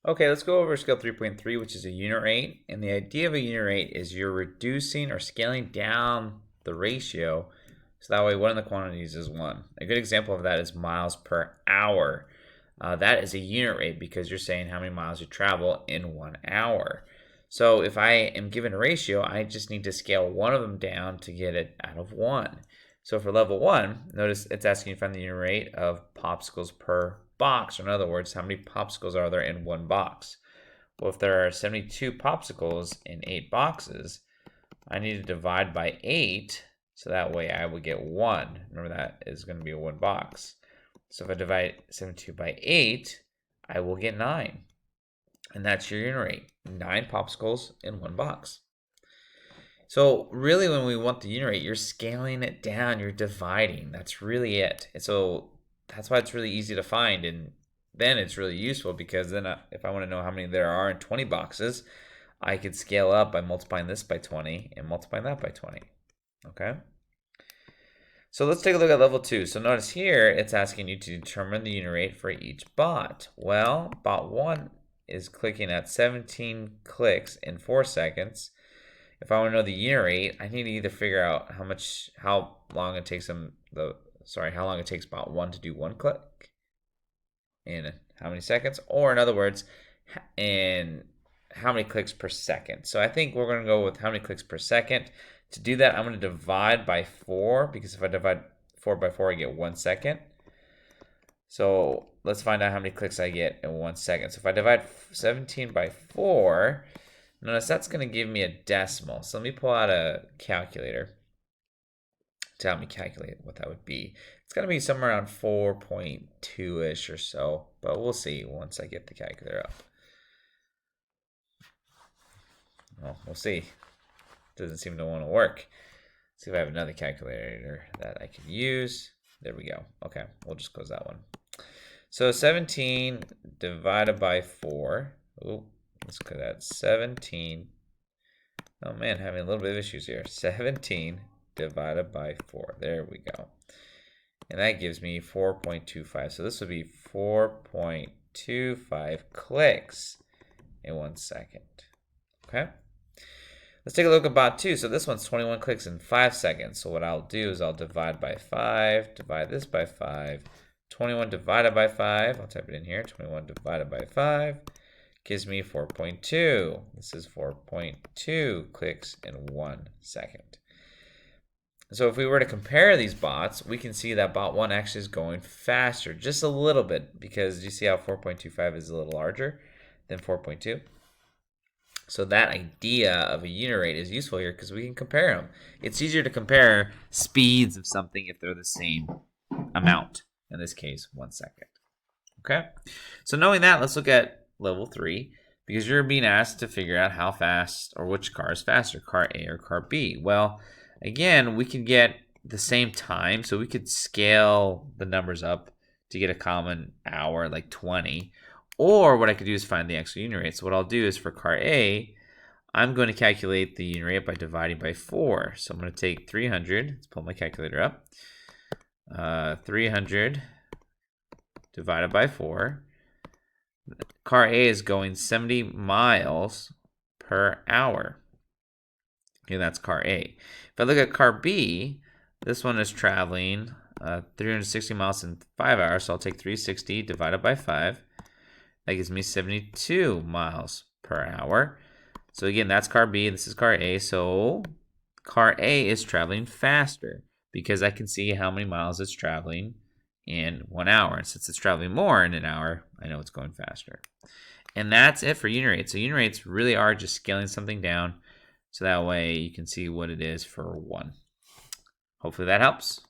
Okay, let's go over scale 3.3, which is a unit rate. And the idea of a unit rate is you're reducing or scaling down the ratio so that way one of the quantities is 1. A good example of that is miles per hour. That is a unit rate because you're saying how many miles you travel in 1 hour. So if I am given a ratio, I just need to scale one of them down to get it out of 1. So for level 1, notice it's asking you to find the unit rate of popsicles per box, or in other words, how many popsicles are there in one box? Well, if there are 72 popsicles in 8 boxes, I need to divide by 8, so that way I would get 1. Remember, that is going to be a 1 box. So if I divide 72 by 8, I will get 9. And that's your unit rate, 9 popsicles in 1 box. So really when we want the unit rate, you're scaling it down, you're dividing. That's really it. And so that's why it's really easy to find, and then it's really useful because then if I want to know how many there are in 20 boxes, I could scale up by multiplying this by 20 and multiplying that by 20. Okay? So let's take a look at level 2. So notice here it's asking you to determine the unit rate for each bot. Well, bot 1 is clicking at 17 clicks in 4 seconds. If I want to know the unit rate, I need to either figure out how long it takes bot 1 to do 1 click in how many seconds, or in other words, in how many clicks per second. So I think we're going to go with how many clicks per second. To do that, I'm going to divide by 4, because if I divide 4 by 4, I get 1 second. So let's find out how many clicks I get in 1 second. So if I divide 17 by 4, notice that's going to give me a decimal. So let me pull out a calculator to help me calculate what that would be. It's going to be somewhere around 4.2-ish or so, but we'll see once I get the calculator up. Well, we'll see. Doesn't seem to want to work. Let's see if I have another calculator that I can use. There we go. Okay, we'll just close that one. So 17 divided by 4. Ooh, let's clear that. 17. Oh man, having a little bit of issues here. 17 divided by 4. There we go. And that gives me 4.25. So this would be 4.25 clicks in 1 second. Okay? Let's take a look at bot 2. So this one's 21 clicks in 5 seconds. So what I'll do is I'll divide by 5, divide this by 5. 21 divided by 5, I'll type it in here. 21 divided by 5 gives me 4.2. This is 4.2 clicks in 1 second. So if we were to compare these bots, we can see that bot 1 actually is going faster, just a little bit, because you see how 4.25 is a little larger than 4.2. So that idea of a unit rate is useful here because we can compare them. It's easier to compare speeds of something if they're the same amount. In this case, 1 second. Okay? So knowing that, let's look at level 3, because you're being asked to figure out how fast or which car is faster, car A or car B. Well, again, we can get the same time, so we could scale the numbers up to get a common hour, like 20. Or what I could do is find the actual unit rate. So what I'll do is for car A, I'm going to calculate the unit rate by dividing by 4. So I'm going to take 300. Let's pull my calculator up. 300 divided by 4. Car A is going 70 miles per hour. Okay, that's car A. If I look at car B, this one is traveling 360 miles in 5 hours. So I'll take 360 divided by 5. That gives me 72 miles per hour. So again, that's car B, this is car A. So car A is traveling faster because I can see how many miles it's traveling in 1 hour. And since it's traveling more in an hour, I know it's going faster. And that's it for unit rates. So unit rates really are just scaling something down so that way you can see what it is for 1. Hopefully that helps.